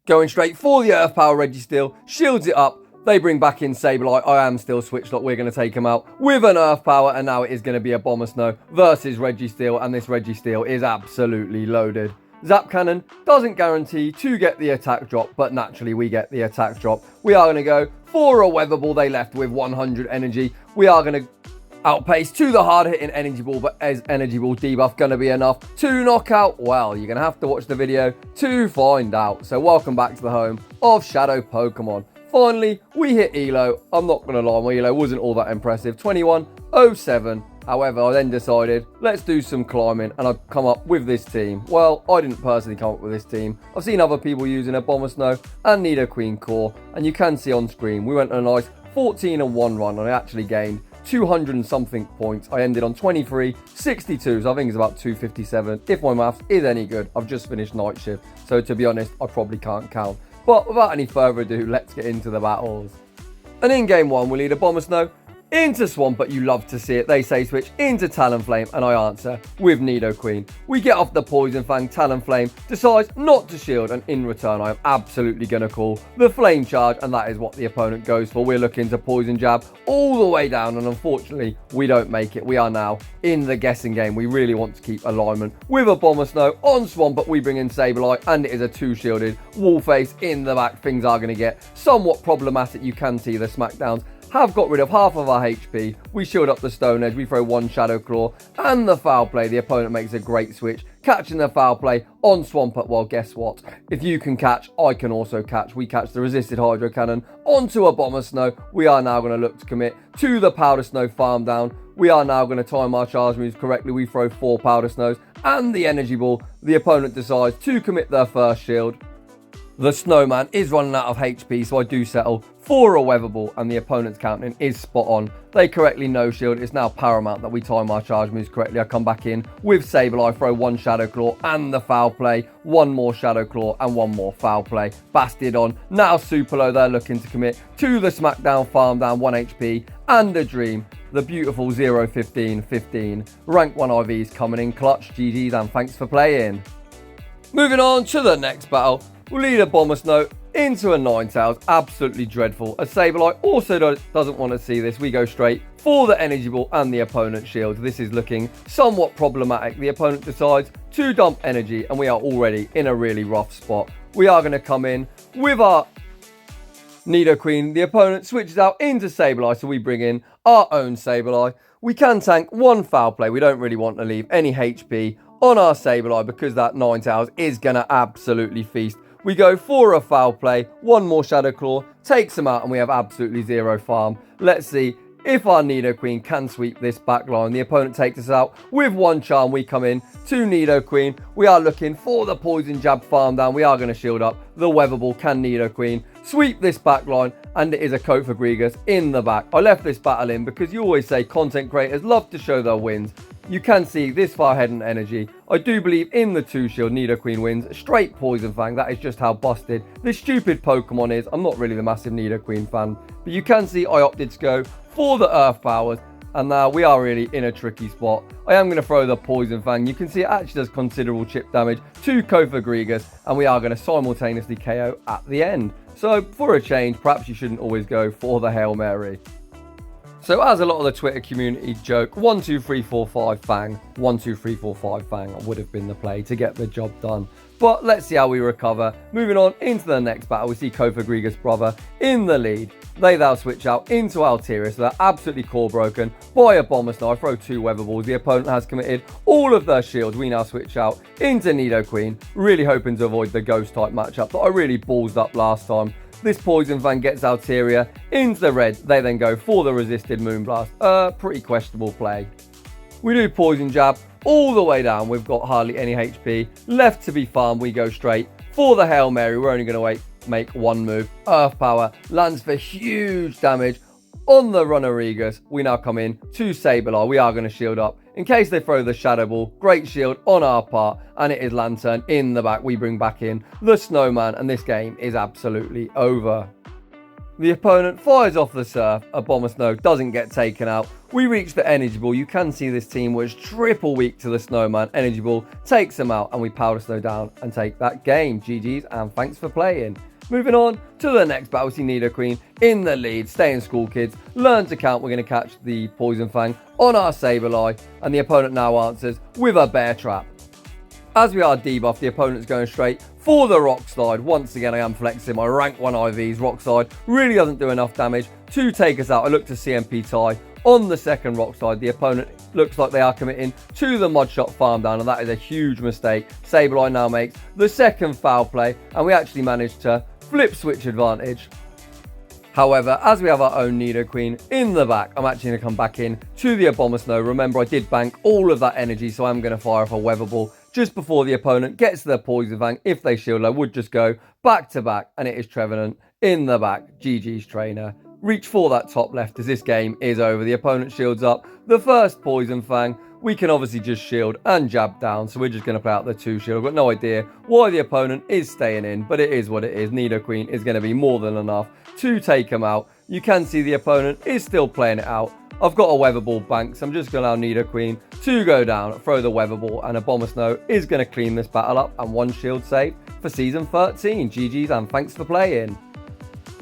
Going straight for the Earth Power Registeel, shields it up. They bring back in Sableye. I am still switched up. We're going to take him out with an Earth Power. And now it is going to be Abomasnow versus Registeel. And this Registeel is absolutely loaded. Zap Cannon doesn't guarantee to get the attack drop, but naturally we get the attack drop. We are going to go for a Weather Ball. They left with 100 energy. We are going to outpace to the hard-hitting Energy Ball, but is Energy Ball debuff going to be enough to knock out? Well, you're going to have to watch the video to find out. So welcome back to the home of Shadow Pokemon. Finally, we hit Elo. I'm not going to lie, my Elo wasn't all that impressive. 2107. However, I then decided, let's do some climbing, and I've come up with this team. Well, I didn't personally come up with this team. I've seen other people using Abomasnow and Nidoqueen core, and you can see on screen, we went on a nice 14-1 run, and I actually gained 200 and something points. I ended on 23.62, so I think it's about 257. If my maths is any good, I've just finished night shift, so to be honest, I probably can't count. But without any further ado, let's get into the battles. And in game one, we'll lead Abomasnow into Swampert. You love to see it. They say switch into Talonflame, and I answer with Nidoqueen. We get off the Poison Fang. Talonflame decides not to shield, and in return I am absolutely going to call the Flame Charge, and that is what the opponent goes for. We're looking to Poison Jab all the way down, and unfortunately we don't make it. We are now in the guessing game. We really want to keep alignment with Abomasnow. On Swampert we bring in Sableye, and it is a 2-shielded Wall Face in the back. Things are going to get somewhat problematic. You can see the smackdowns have got rid of half of our HP. We shield up the Stone Edge. We throw one Shadow Claw and the Foul Play. The opponent makes a great switch, catching the Foul Play on Swampert. Well, guess what? If you can catch, I can also catch. We catch the Resisted Hydro Cannon onto Abomasnow. We are now going to look to commit to the Powder Snow Farm Down. We are now going to time our charge moves correctly. We throw 4 Powder Snows and the Energy Ball. The opponent decides to commit their first shield. The Snowman is running out of HP, so I do settle for a Weather Ball, and the opponent's counting is spot on. They correctly no shield. It's now paramount that we time our charge moves correctly. I come back in with Sableye, throw 1 Shadow Claw and the Foul Play, 1 more Shadow Claw and 1 more Foul Play. Bastiodon now super low. They're looking to commit to the Smackdown, Farm Down, 1 HP and a Dream. The beautiful 0-15-15 rank 1 IVs coming in clutch. GG's and thanks for playing. Moving on to the next battle. We'll lead Abomasnow into a Ninetales. Absolutely dreadful. A Sableye also doesn't want to see this. We go straight for the Energy Ball and the opponent's shield. This is looking somewhat problematic. The opponent decides to dump energy, and we are already in a really rough spot. We are going to come in with our Nidoqueen. The opponent switches out into Sableye, so we bring in our own Sableye. We can tank 1 Foul Play. We don't really want to leave any HP on our Sableye because that Ninetales is going to absolutely feast. We go for a Foul Play, 1 more Shadow Claw, takes him out, and we have absolutely 0 farm. Let's see if our Nidoqueen can sweep this back line. The opponent takes us out with 1 charm. We come in to Nidoqueen. We are looking for the Poison Jab Farm Down. We are going to shield up the Weather Ball. Can Nidoqueen sweep this back line? And it is a Kofa in the back. I left this battle in because you always say content creators love to show their wins. You can see this far ahead in energy. I do believe in the 2-shield. Nidoqueen wins. Straight Poison Fang. That is just how busted this stupid Pokemon is. I'm not really the massive Nidoqueen fan. But you can see I opted to go for the Earth Powers. And now we are really in a tricky spot. I am going to throw the Poison Fang. You can see it actually does considerable chip damage to Kofa. And we are going to simultaneously KO at the end. So for a change, perhaps you shouldn't always go for the Hail Mary. So as a lot of the Twitter community joke, 1, 2, 3, 4, 5 Fang, 1, 2, 3, 4, 5 Fang would have been the play to get the job done. But let's see how we recover. Moving on into the next battle, we see Kofa brother in the lead. They now switch out into Altaria, so they're absolutely core broken by Abomasnow. I throw 2 Weather Balls. The opponent has committed all of their shields. We now switch out into Nidoqueen, really hoping to avoid the ghost type matchup that I really ballsed up last time. This Poison Fang gets Altaria into the red. They then go for the resisted Moonblast. Pretty questionable play. We do Poison Jab all the way down. We've got hardly any HP left to be farmed. We go straight for the Hail Mary. We're only going to make 1 move. Earth Power lands for huge damage on the Runerigus. We now come in to Sableye. We are going to shield up in case they throw the Shadow Ball. Great shield on our part, and it is Lantern in the back. We bring back in the Snowman, and this game is absolutely over. The opponent fires off the Surf. Abomasnow doesn't get taken out. We reach the Energy Ball. You can see this team was triple weak to the Snowman. Energy Ball takes them out and we Powder Snow down and take that game. GG's and thanks for playing. Moving on to the next battle, we see Nidoqueen in the lead. Stay in school, kids. Learn to count. We're going to catch the Poison Fang on our Sableye. And the opponent now answers with a Bear Trap. As we are debuffed, the opponent's going straight for the Rock Slide. Once again, I am flexing my rank 1 IVs. Rock Slide really doesn't do enough damage to take us out. I look to CMP tie on the second Rock Slide. The opponent looks like they are committing to the Mud Shot Farm Down, and that is a huge mistake. Sableye now makes the second foul play, and we actually managed to flip switch advantage. However, as we have our own Nidoqueen in the back, I'm actually going to come back in to the Abomasnow. Remember, I did bank all of that energy, so I'm going to fire off a Weather Ball just before the opponent gets to their Poison Fang. If they shield, I would just go back to back, and it is Trevenant in the back. GG's trainer. Reach for that top left as this game is over. The opponent shields up the first Poison Fang. We can obviously just shield and jab down, so we're just going to play out the 2 shield. I've got no idea why the opponent is staying in, but it is what it is. Nidoqueen is going to be more than enough to take him out. You can see the opponent is still playing it out. I've got a Weather Ball bank, so I'm just going to allow Nidoqueen to go down, throw the Weather Ball, and Abomasnow is going to clean this battle up, and 1 shield save for Season 13. GG's and thanks for playing.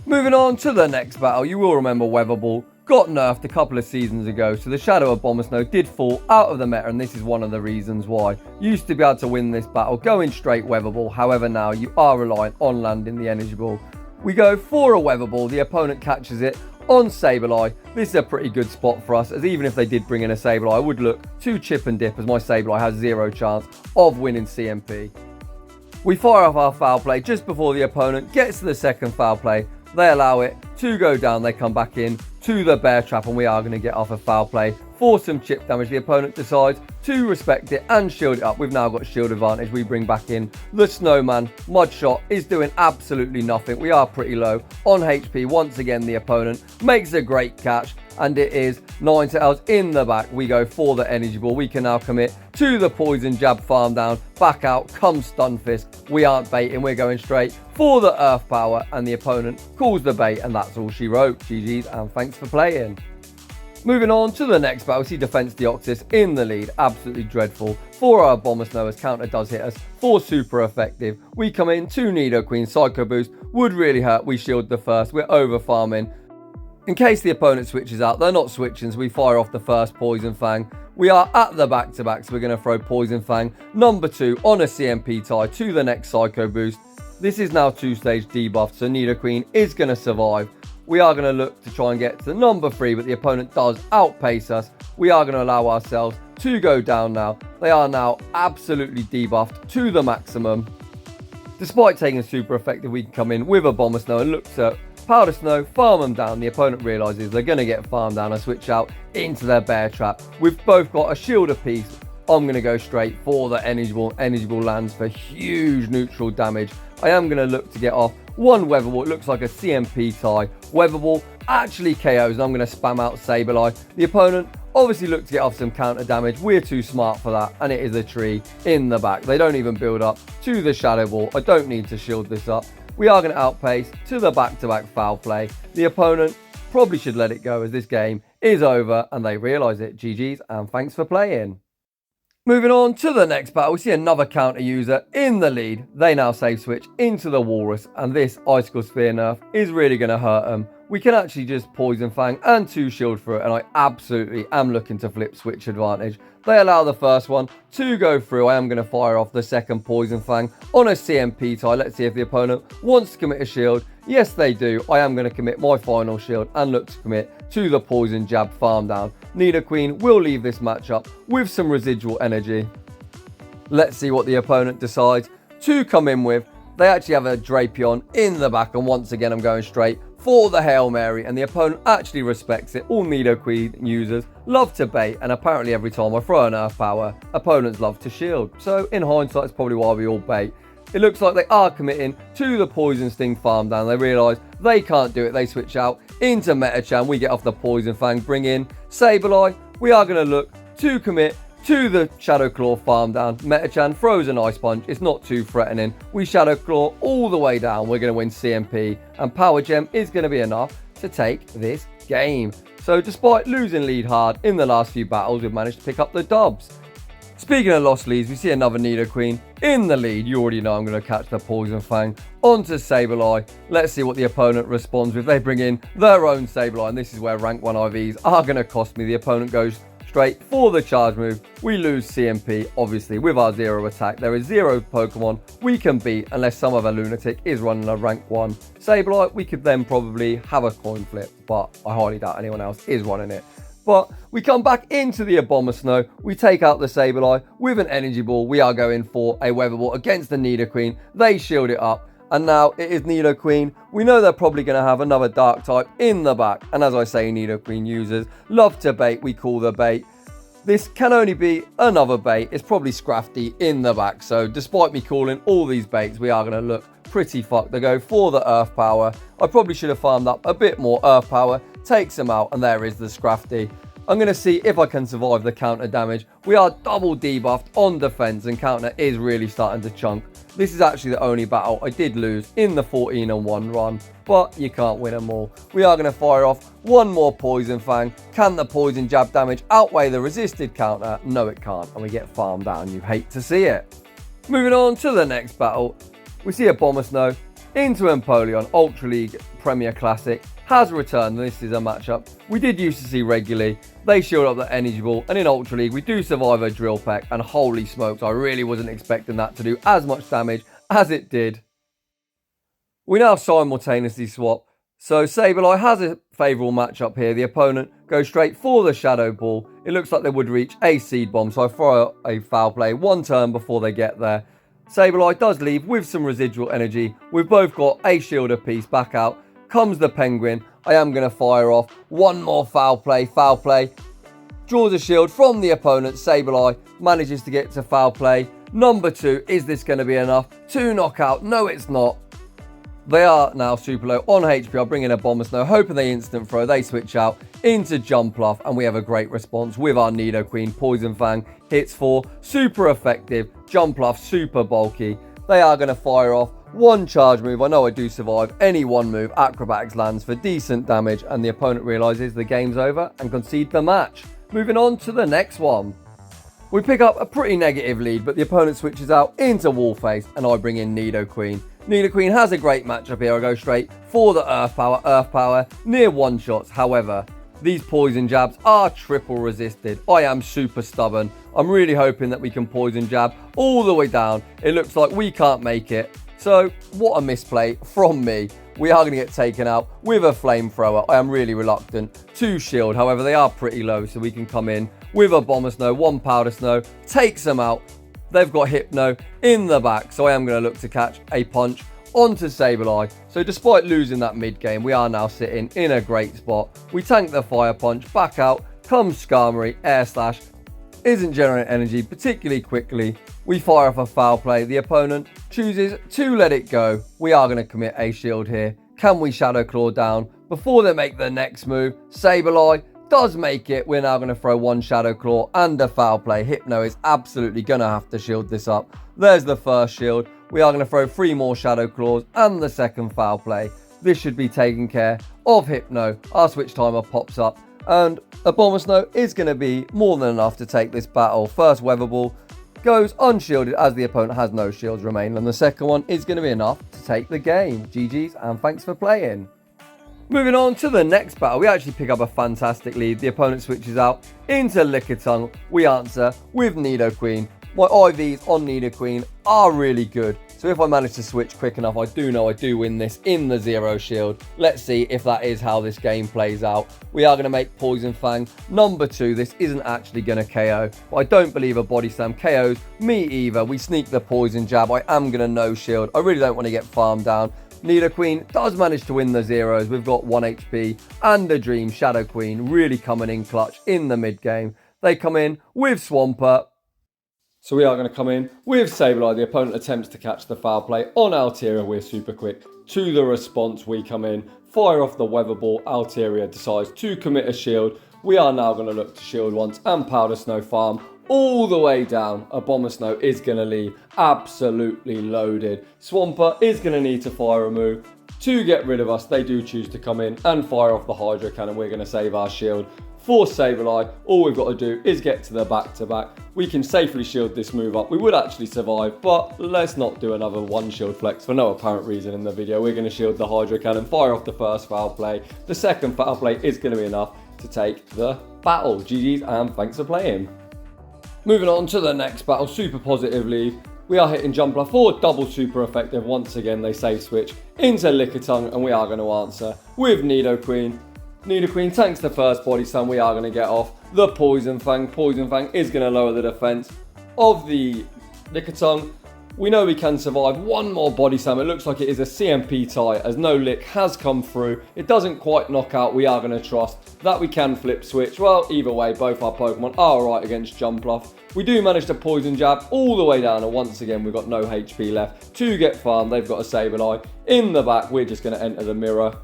Moving on to the next battle, you will remember Weather Ball got nerfed a couple of seasons ago, so the Shadow Abomasnow did fall out of the meta, and this is one of the reasons why. You used to be able to win this battle going straight Weather Ball, however now you are reliant on landing the Energy Ball. We go for a Weather Ball, the opponent catches it on Sableye. This is a pretty good spot for us, as even if they did bring in a Sableye, I would look to chip and dip, as my Sableye has 0 chance of winning CMP. We fire off our foul play just before the opponent gets to the second foul play. They allow it to go down. They come back in to the Bear Trap, and we are going to get off a foul play for some chip damage. The opponent decides to respect it and shield it up. We've now got shield advantage. We bring back in the Snowman. Mud Shot is doing absolutely nothing. We are pretty low on HP. Once again, the opponent makes a great catch, and it is Ninetales in the back. We go for the Energy Ball. We can now commit to the Poison Jab Farm Down. Back out comes Stunfisk. We aren't baiting. We're going straight for the Earth Power, and the opponent calls the bait, and that's all she wrote. GG's and thanks for playing. Moving on to the next battle, we see Defense Deoxys in the lead. Absolutely dreadful for our Abomasnow, as counter does hit us for super effective. We come in to Nidoqueen. Psycho Boost would really hurt. We shield the first. We're over farming. In case the opponent switches out, they're not switching, so we fire off the first Poison Fang. We are at the back-to-back, so we're going to throw Poison Fang number 2 on a CMP tie to the next Psycho Boost. This is now 2-stage debuffed, so Nidoqueen is going to survive. We are going to look to try and get to the number 3, but the opponent does outpace us. We are going to allow ourselves to go down now. They are now absolutely debuffed to the maximum. Despite taking super effective, we can come in with Abomasnow and look to Powder Snow, farm them down. The opponent realises they're going to get farmed down and switch out into their Bear Trap. We've both got a shield apiece. I'm going to go straight for the Energy Ball. Energy Ball lands for huge neutral damage. I am going to look to get off 1 Weather Ball. It looks like a CMP tie. Weather Ball actually KOs, and I'm going to spam out Sableye. The opponent obviously looked to get off some counter damage. We're too smart for that, and it is a tree in the back. They don't even build up to the Shadow Ball. I don't need to shield this up. We are going to outpace to the back-to-back foul play. The opponent probably should let it go, as this game is over, and they realise it. GG's and thanks for playing. Moving on to the next battle, we see another counter user in the lead. They now save switch into the Walrus, and this Icicle Spear nerf is really going to hurt them. We can actually just Poison Fang and 2 shield through it, and I absolutely am looking to flip switch advantage. They allow the first one to go through. I am going to fire off the second Poison Fang on a CMP tie. Let's see if the opponent wants to commit a shield. Yes, they do. I am going to commit my final shield and look to commit to the Poison Jab Farm Down. Nidoqueen will leave this matchup with some residual energy. Let's see what the opponent decides to come in with. They actually have a Drapion in the back, and once again I'm going straight for the Hail Mary, and the opponent actually respects it. All Nidoqueen users love to bait, and apparently every time I throw an Earth Power, opponents love to shield. So in hindsight, it's probably why we all bait. It looks like they are committing to the Poison Sting Farm Down. They realise they can't do it. They switch out into Metachan. We get off the Poison Fang, bring in Sableye. We are going to look to commit to the Shadow Claw farm down. Metachan throws an Ice Punch. It's not too threatening. We Shadow Claw all the way down. We're going to win CMP, and Power Gem is going to be enough to take this game. So despite losing lead hard in the last few battles, we've managed to pick up the dubs. Speaking of lost leads, we see another Nidoqueen in the lead. You already know I'm going to catch the Poison Fang onto Sableye. Let's see what the opponent responds with. They bring in their own Sableye, and this is where rank 1 IVs are going to cost me. The opponent goes straight for the charge move. We lose CMP, obviously, with our 0 attack. There is 0 Pokemon we can beat unless some other lunatic is running a rank 1 Sableye. We could then probably have a coin flip, but I highly doubt anyone else is running it. But we come back into the Abomasnow. We take out the Sableye with an Energy Ball. We are going for a Weather Ball against the Nidoqueen. They shield it up. And now it is Nidoqueen. We know they're probably going to have another Dark type in the back. And as I say, Nidoqueen users love to bait. We call the bait. This can only be another bait. It's probably Scrafty in the back. So despite me calling all these baits, we are going to look pretty fucked. They go for the Earth Power. I probably should have farmed up a bit more Earth Power. Takes him out, and there is the Scrafty. I'm going to see if I can survive the counter damage. We are double debuffed on defense, and counter is really starting to chunk. This is actually the only battle I did lose in the 14-1 run, but you can't win them all. We are going to fire off one more Poison Fang. Can the Poison Jab damage outweigh the resisted counter? No, it can't, and we get farmed down. You hate to see it. Moving on to the next battle, we see Abomasnow into Empoleon Ultra League Premier Classic. Has returned. This is a matchup we did used to see regularly. They shield up the Energy Ball, and in Ultra League we do survive a Drill Peck, and holy smokes, I really wasn't expecting that to do as much damage as it did. We now simultaneously swap, so Sableye has a favourable matchup here. The opponent goes straight for the Shadow Ball. It looks like they would reach a Seed Bomb, so I throw a Foul Play one turn before they get there. Sableye does leave with some residual energy. We've both got a shield apiece. Back out comes the Penguin. I am going to fire off one more Foul Play. Draws a shield from the opponent. Sableye manages to get to Foul Play number 2. Is this going to be enough to knock out? No, it's not. They are now super low on HP. I'll bring in Abomasnow, hoping they instant throw. They switch out into Jumpluff, and we have a great response with our Nidoqueen. Poison Fang hits for super effective. Jumpluff super bulky. They are going to fire off one charge move. I know I do survive any one move. Acrobatics lands for decent damage, and the opponent realizes the game's over and concede the match. Moving on to the next one. We pick up a pretty negative lead, but the opponent switches out into Wallface, and I bring in Nidoqueen. Nidoqueen has a great matchup here. I go straight for the Earth Power, near one-shots. However, these Poison Jabs are triple resisted. I am super stubborn. I'm really hoping that we can Poison Jab all the way down. It looks like we can't make it. So, what a misplay from me. We are going to get taken out with a Flamethrower. I am really reluctant to shield. However, they are pretty low, so we can come in with Abomasnow, one Powder Snow, takes them out. They've got Hypno in the back, so I am going to look to catch a punch onto Sableye. So despite losing that mid game, we are now sitting in a great spot. We tank the Fire Punch, back out comes Skarmory, Air Slash, isn't generating energy particularly quickly. We fire off a Foul Play. The opponent chooses to let it go. We are going to commit a shield here. Can we Shadow Claw down before they make the next move? Sableye does make it. We're now going to throw one Shadow Claw and a Foul Play. Hypno is absolutely going to have to shield this up. There's the first shield. We are going to throw 3 more Shadow Claws and the second Foul Play. This should be taking care of Hypno. Our switch timer pops up, and Abomasnow is going to be more than enough to take this battle. First Weather Ball goes unshielded as the opponent has no shields remaining, and the second one is going to be enough to take the game. GG's, and thanks for playing. Moving on to the next battle, we actually pick up a fantastic lead. The opponent switches out into Lickitung. We answer with Nidoqueen. My IVs on Nidoqueen are really good, so if I manage to switch quick enough, I do know I do win this in the 0 shield. Let's see if that is how this game plays out. We are going to make Poison Fang number 2. This isn't actually going to KO, but I don't believe a Body Slam KOs me either. We sneak the Poison Jab. I am going to no shield. I really don't want to get farmed down. Nidoqueen does manage to win the 0s. We've got 1 HP and a Dream. Shadow Queen really coming in clutch in the mid game. They come in with Swampert. So we are going to come in with Sableye. The opponent attempts to catch the Foul Play on Altaria. We're super quick to the response. We come in, fire off the Weather Ball. Altaria decides to commit a shield. We are now going to look to shield once and Powder Snow farm all the way down. Abomasnow is going to leave absolutely loaded. Swampert is going to need to fire a move. To get rid of us, they do choose to come in and fire off the Hydro Cannon. We're going to save our shield. For Sableye, all we've got to do is get to the back-to-back. We can safely shield this move up. We would actually survive, but let's not do another one shield flex for no apparent reason in the video. We're going to shield the Hydro Cannon, fire off the first foul play. The second foul play is going to be enough to take the battle. GG's and thanks for playing. Moving on to the next battle, super positive lead. We are hitting Jumpler for double super effective. Once again, they save switch into Lickitung, and we are going to answer with Nidoqueen. Nidoqueen tanks the first body slam. We are going to get off the Poison Fang. Poison Fang is going to lower the defense of the Lickitung. We know we can survive one more body slam. It looks like it is a CMP tie as no lick has come through. It doesn't quite knock out. We are going to trust that we can flip switch. Well, either way, both our Pokemon are alright against Jumpluff. We do manage to Poison Jab all the way down, and once again we've got no HP left to get farmed. They've got a Sableye in the back. We're just going to enter the mirror.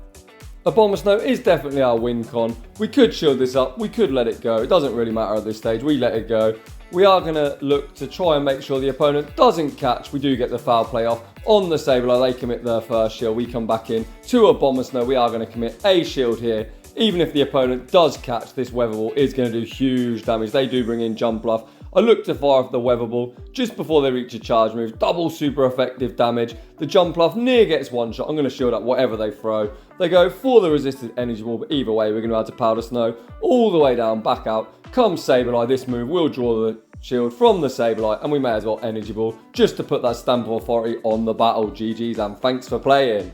Abomasnow is definitely our win con. We could shield this up, we could let it go. It doesn't really matter at this stage, we let it go. We are going to look to try and make sure the opponent doesn't catch. We do get the foul play off on the Sableye. They commit their first shield. We come back in to Abomasnow. We are going to commit a shield here. Even if the opponent does catch, this Weather Ball is going to do huge damage. They do bring in Jumpluff. I look to fire off the Weather Ball just before they reach a charge move. Double super effective damage. The Jumpluff near gets one shot. I'm going to shield up whatever they throw. They go for the resisted energy ball, but either way, we're going to have to Powder Snow all the way down, back out. Comes Sableye. This move will draw the shield from the Sableye, and we may as well energy ball just to put that stamp of authority on the battle. GG's and thanks for playing.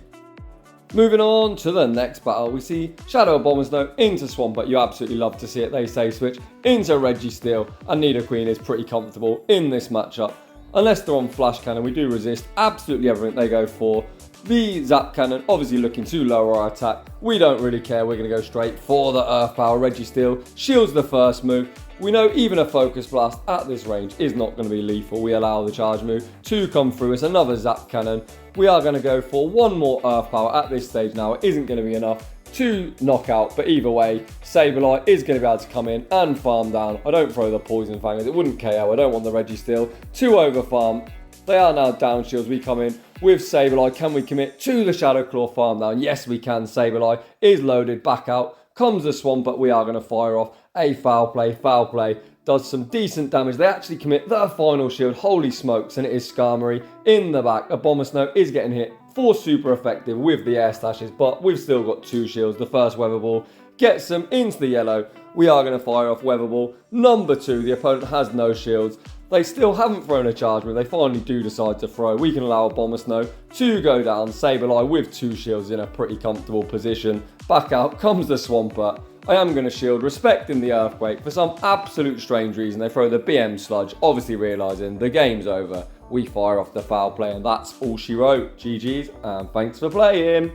Moving on to the next battle, we see Shadow Abomasnow into Swampert. You absolutely love to see it. They save switch into Reggie Steel, and Nidoqueen is pretty comfortable in this matchup. Unless they're on Flash Cannon, we do resist absolutely everything they go for. The Zap Cannon, obviously looking to lower our attack. We don't really care. We're going to go straight for the Earth Power. Reggie Steel shields the first move. We know even a Focus Blast at this range is not going to be lethal. We allow the charge move to come through. It's another Zap Cannon. We are going to go for one more Earth Power at this stage now. It isn't going to be enough to knock out, but either way, Sableye is going to be able to come in and farm down. I don't throw the Poison Fangers. It wouldn't KO. I don't want the Reggie Steel to overfarm. They are now down shields. We come in with Sableye. Can we commit to the Shadow Claw farm down? Yes, we can. Sableye is loaded. Back out comes the Swampert. We are going to fire off a foul play. Foul play does some decent damage. They actually commit their final shield. Holy smokes, and it is Skarmory in the back. Abomasnow is getting hit for super effective with the air stashes, but we've still got two shields. The first Weather Ball gets them into the yellow. We are going to fire off Weather Ball number 2. The opponent has no shields. They still haven't thrown a charge move. They finally do decide to throw. We can allow Abomasnow to go down. Sableye with 2 shields in a pretty comfortable position. Back out comes the Swampert. I am going to shield, respecting the Earthquake. For some absolute strange reason, they throw the BM Sludge, obviously realising the game's over. We fire off the foul play, and that's all she wrote. GG's, and thanks for playing.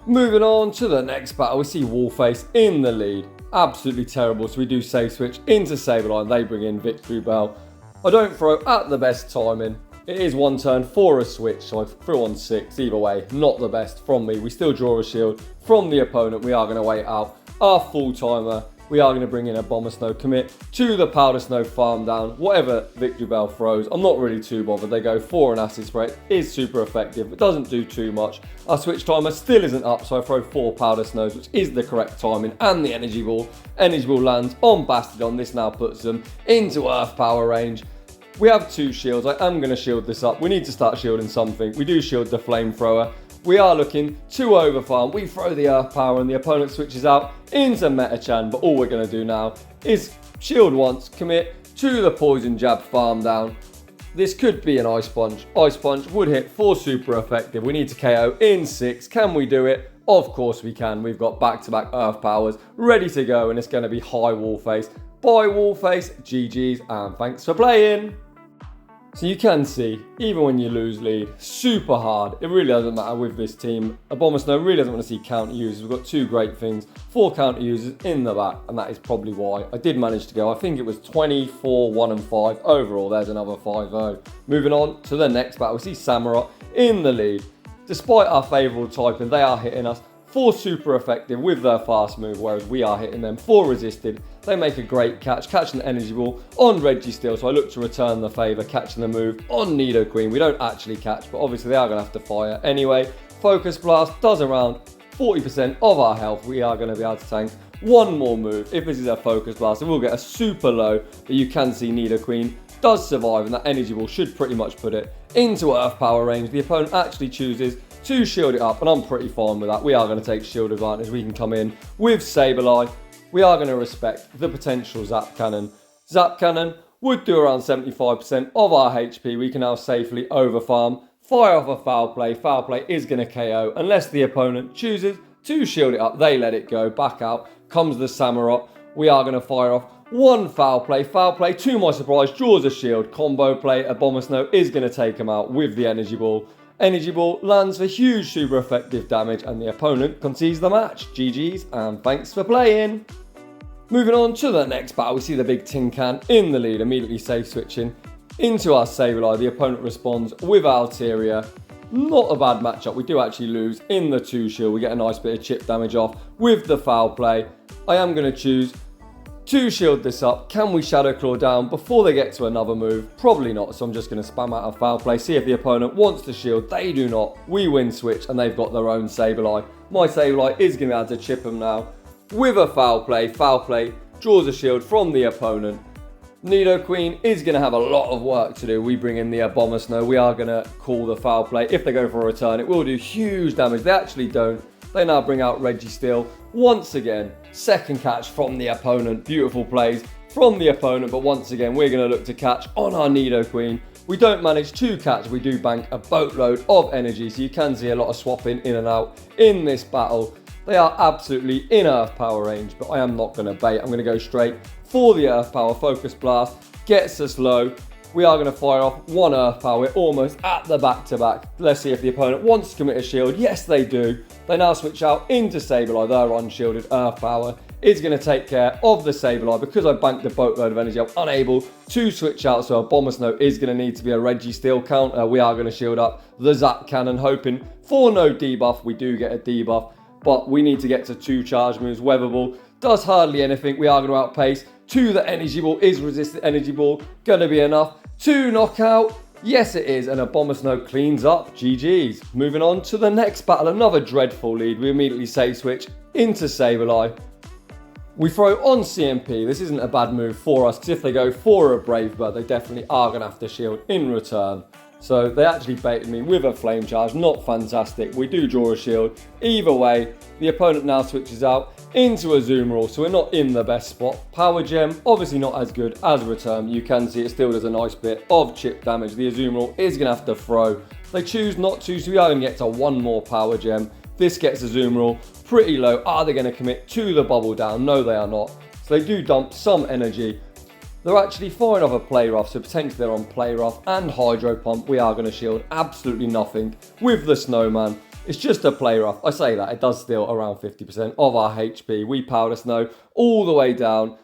Moving on to the next battle, we see Wallface in the lead. Absolutely terrible, so we do save switch into Sableye, and they bring in Victory Bell. I don't throw at the best timing. It is one turn for a switch, so I threw on 6. Either way, not the best from me. We still draw a shield from the opponent. We are going to wait out our full timer. We are going to bring in a Abomasnow, commit to the Powder Snow farm down. Whatever Victory Bell throws, I'm not really too bothered. They go for an Acid Spray. It is super effective. It doesn't do too much. Our switch timer still isn't up, so I throw 4 Powder Snows, which is the correct timing, and the Energy Ball. Energy Ball lands on Bastardon. This now puts them into Earth Power range. We have 2 shields. I am going to shield this up. We need to start shielding something. We do shield the Flamethrower. We are looking to overfarm. We throw the Earth Power and the opponent switches out into Metachan. But all we're going to do now is shield once, commit to the Poison Jab, farm down. This could be an Ice Punch. Ice Punch would hit for super effective. We need to KO in 6. Can we do it? Of course we can. We've got back-to-back Earth Powers ready to go, and it's going to be high Wallface by Wallface. GG's, and thanks for playing. So you can see, even when you lose lead, super hard. It really doesn't matter with this team. Abomasnow really doesn't want to see counter users. We've got 2 great things, 4 counter users in the back, and that is probably why I did manage to go. I think it was 24, 1 and 5 overall. There's another 5-0. Moving on to the next battle, we see Samurott in the lead. Despite our favourable typing, they are hitting us for super effective with their fast move, whereas we are hitting them for resisted. They make a great catch, catching the energy ball on Reggie still, so I look to return the favour, catching the move on Nidoqueen. We don't actually catch, but obviously they are going to have to fire anyway. Focus Blast does around 40% of our health. We are going to be able to tank one more move. If this is a Focus Blast, it will get a super low, but you can see Nidoqueen does survive, and that energy ball should pretty much put it into Earth Power range. The opponent actually chooses to shield it up, and I'm pretty fine with that. We are going to take shield advantage. We can come in with Sableye. We are going to respect the potential Zap Cannon. Zap Cannon would do around 75% of our HP. We can now safely overfarm. Fire off a Foul Play. Foul Play is going to KO unless the opponent chooses to shield it up. They let it go. Back out comes the Samurott. We are going to fire off one Foul Play. Foul Play, to my surprise, draws a shield. Combo play. Abomasnow is going to take him out with the Energy Ball. Energy Ball lands for huge super effective damage, and the opponent concedes the match. GG's and thanks for playing. Moving on to the next battle, we see the big tin can in the lead, immediately safe switching into our Sableye. The opponent responds with Altaria. Not a bad matchup. We do actually lose in the 2 shield. We get a nice bit of chip damage off with the Foul Play. I am going to choose to shield this up. Can we Shadow Claw down before they get to another move? Probably not, so I'm just going to spam out a Foul Play, see if the opponent wants to shield. They do not. We win switch, and they've got their own Sableye. My Sableye is going to be able to chip them now with a Foul Play. Foul Play draws a shield from the opponent. Nidoqueen is going to have a lot of work to do. We bring in the Abomasnow. We are going to call the Foul Play. If they go for a return, it will do huge damage. They actually don't. They now bring out Reggie still. Once again, second catch from the opponent. Beautiful plays from the opponent, but once again, we're going to look to catch on our Nidoqueen. We don't manage to catch. We do bank a boatload of energy, so you can see a lot of swapping in and out in this battle. They are absolutely in Earth Power range, but I am not going to bait. I'm going to go straight for the Earth Power. Focus Blast gets us low. We are going to fire off one Earth Power. We're almost at the back-to-back. Let's see if the opponent wants to commit a shield. Yes, they do. They now switch out into Sableye. Their unshielded Earth Power is going to take care of the Sableye. Because I banked a boatload of energy, I'm unable to switch out. So Abomasnow is going to need to be a Reggie Steel counter. We are going to shield up the Zap Cannon, hoping for no debuff. We do get a debuff, but we need to get to 2 charge moves. Weather Ball does hardly anything. We are going to outpace. 2, the Energy Ball is resisted. Energy Ball going to be enough to knock out. Yes, it is. And Abomasnow cleans up. GG's. Moving on to the next battle. Another dreadful lead. We immediately safe switch into Sableye. We throw on CMP. This isn't a bad move for us, because if they go for a Brave Bird, they definitely are going to have to shield in return. So they actually baited me with a Flame Charge. Not fantastic. We do draw a shield. Either way, the opponent now switches out into a Azumarill, so we're not in the best spot. Power Gem, obviously not as good as return. You can see it still does a nice bit of chip damage. The Azumarill is going to have to throw. They choose not to, so we are going to get to 1 more Power Gem. This gets Azumarill pretty low. Are they going to commit to the Bubble Down? No, they are not. So they do dump some energy. They're actually firing off a Play Rough, so potentially they're on Play Rough and Hydro Pump. We are going to shield absolutely nothing with the Snowman. It's just a Play Rough. I say that, it does steal around 50% of our HP. We Powder Snow all the way down,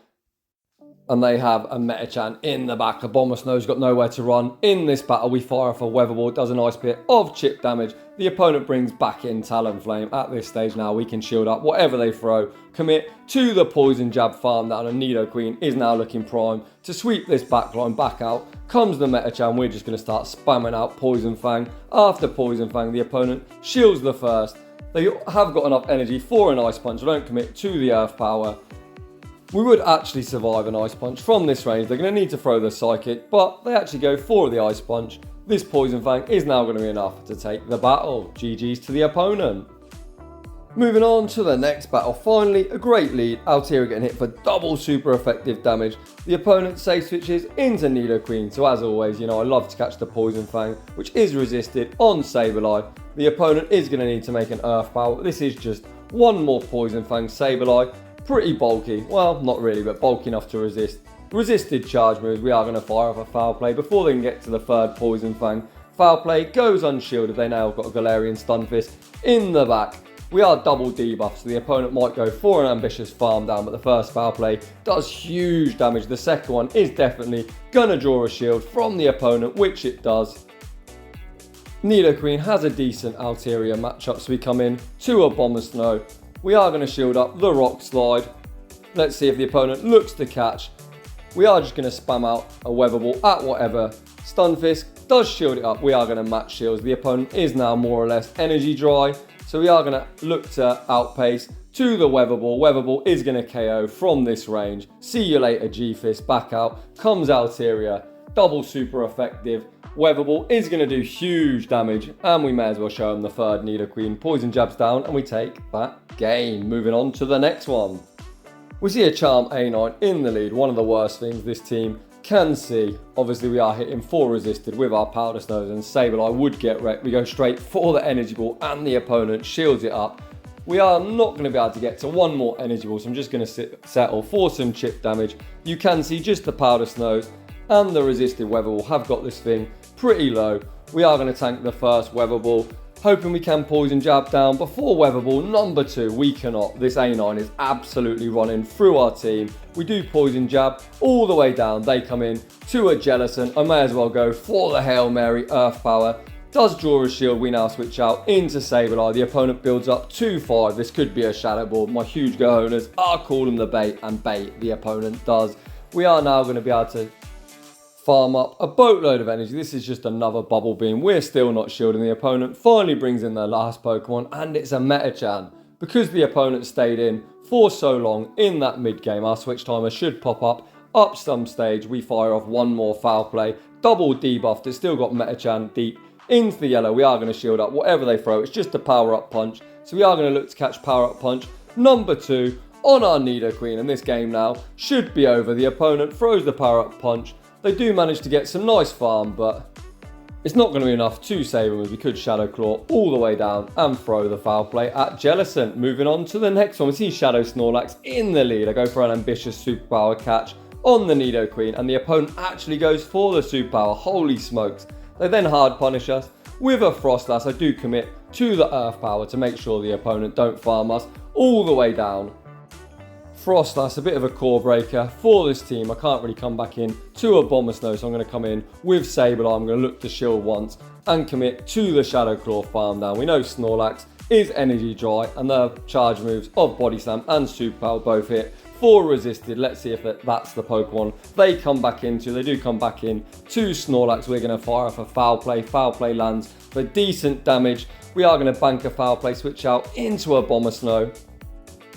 and they have a Metachan in the back. Abomasnow's got nowhere to run. In this battle, we fire off a Weather Ball. It does a nice bit of chip damage. The opponent brings back in Talonflame. At this stage now, we can shield up whatever they throw. Commit to the Poison Jab farm down, and Nidoqueen is now looking prime to sweep this backline. Back out comes the Metachan. We're just going to start spamming out Poison Fang. After Poison Fang, the opponent shields the first. They have got enough energy for an Ice Punch. They don't commit to the Earth Power. We would actually survive an Ice Punch from this range. They're going to need to throw the Psychic, but they actually go for the Ice Punch. This Poison Fang is now going to be enough to take the battle. GG's to the opponent. Moving on to the next battle. Finally, a great lead. Altaria getting hit for double super effective damage. The opponent safe switches into Nidoqueen. So as always, I love to catch the Poison Fang, which is resisted on Sableye. The opponent is going to need to make an Earth Power. This is just 1 more Poison Fang. Sableye, pretty bulky. Well, not really, but bulky enough to resist. Resisted charge moves. We are going to fire off a Foul Play before they can get to the 3rd Poison Fang. Foul Play goes unshielded. They now have got a Galarian Stun Fist in the back. We are double debuffed, so the opponent might go for an ambitious farm down, but the first Foul Play does huge damage. The second one is definitely going to draw a shield from the opponent, which it does. Nidoqueen has a decent Altaria matchup, so we come in to Abomasnow. We are going to shield up the Rock Slide. Let's see if the opponent looks to catch. We are just going to spam out a Weather Ball at whatever. Stunfisk does shield it up. We are going to match shields. The opponent is now more or less energy dry, so we are going to look to outpace to the Weather Ball. Weather Ball is going to KO from this range. See you later, G-Fist. Back out comes Altaria. Double super effective. Weather Ball is going to do huge damage, and we may as well show him the third Nidoqueen. Poison Jabs down, and we take that game. Moving on to the next one. We see a Charm A9 in the lead. One of the worst things this team can see. Obviously, we are hitting 4 resisted with our Powder Snows, and Sableye would get wrecked. We go straight for the Energy Ball, and the opponent shields it up. We are not going to be able to get to one more Energy Ball, so I'm just going to settle for some chip damage. You can see just the Powder Snows and the resisted Weather Ball have got this thing pretty low. We are going to tank the first Weather Ball, hoping we can Poison Jab down before Weather Ball number 2. We cannot. This A9 is absolutely running through our team. We do Poison Jab all the way down. They come in to a Jellicent. I may as well go for the Hail Mary Earth Power. Does draw a shield. We now switch out into Sableye. The opponent builds up 2-5. This could be a Shadow Ball. My huge cojones are calling the bait, and bait the opponent does. We are now going to be able to farm up a boatload of energy. This is just another Bubble Beam. We're still not shielding. The opponent finally brings in their last Pokemon, and it's a Metachan. Because the opponent stayed in for so long in that mid game, our switch timer should pop up some stage. We fire off one more Foul Play, double debuffed. It's still got Metachan deep into the yellow. We are going to shield up whatever they throw. It's just a Power Up Punch, so we are going to look to catch Power Up Punch number 2 on our Nidoqueen, and this game now should be over. The opponent throws the Power Up Punch. They do manage to get some nice farm, but it's not going to be enough to save them, as we could Shadow Claw all the way down and throw the Foul Play at Jellicent. Moving on to the next one, we see Shadow Snorlax in the lead. I go for an ambitious Superpower catch on the Nidoqueen, and the opponent actually goes for the Superpower. Holy smokes. They then hard punish us with a Frostlass. I do commit to the Earth Power to make sure the opponent don't farm us all the way down. Frostlass, a bit of a core breaker for this team. I can't really come back in to Abomasnow, so I'm going to come in with Sableye. I'm going to look to shield once and commit to the Shadow Claw farm down. We know Snorlax is energy dry, and the charge moves of Body Slam and Superpower both hit for resisted. Let's see if that's the Pokemon they come back into. They do come back in to Snorlax. We're going to fire off a Foul Play. Foul Play lands for decent damage. We are going to bank a Foul Play, switch out into Abomasnow.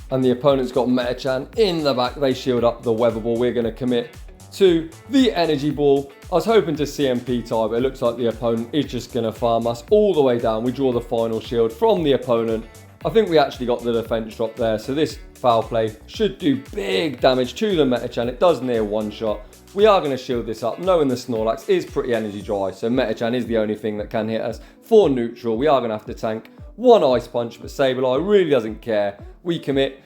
And the opponent's got Metachan in the back. They shield up the Weather Ball. We're going to commit to the Energy Ball. I was hoping to CMP tie, but it looks like the opponent is just going to farm us all the way down. We draw the final shield from the opponent. I think we actually got the defense drop there, so this Foul Play should do big damage to the Metachan. It does near one shot. We are going to shield this up, knowing the Snorlax is pretty energy dry, so Metachan is the only thing that can hit us for neutral. We are going to have to tank one Ice Punch, but Sableye really doesn't care. We commit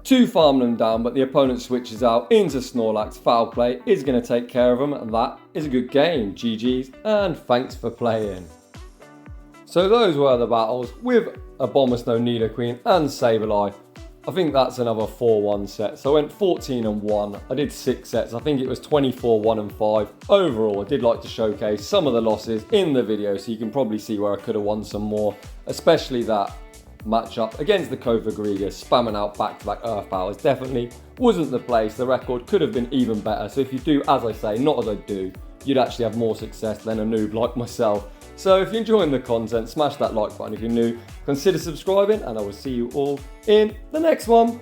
to farm them down, but the opponent switches out into Snorlax. Foul Play is going to take care of them, and that is a good game. GG's, and thanks for playing. So those were the battles with Abomasnow, Nidoqueen and Sableye. I think that's another 4-1 set. So I went 14-1. I did 6 sets. I think it was 24-1-5. Overall, I did like to showcase some of the losses in the video, so you can probably see where I could have won some more, especially that matchup against the Kofagriga, spamming out back-to-back Earth Powers. Definitely wasn't the place. The record could have been even better. So if you do, as I say, not as I do, you'd actually have more success than a noob like myself. So if you're enjoying the content, smash that like button. If you're new, consider subscribing, and I will see you all in the next one.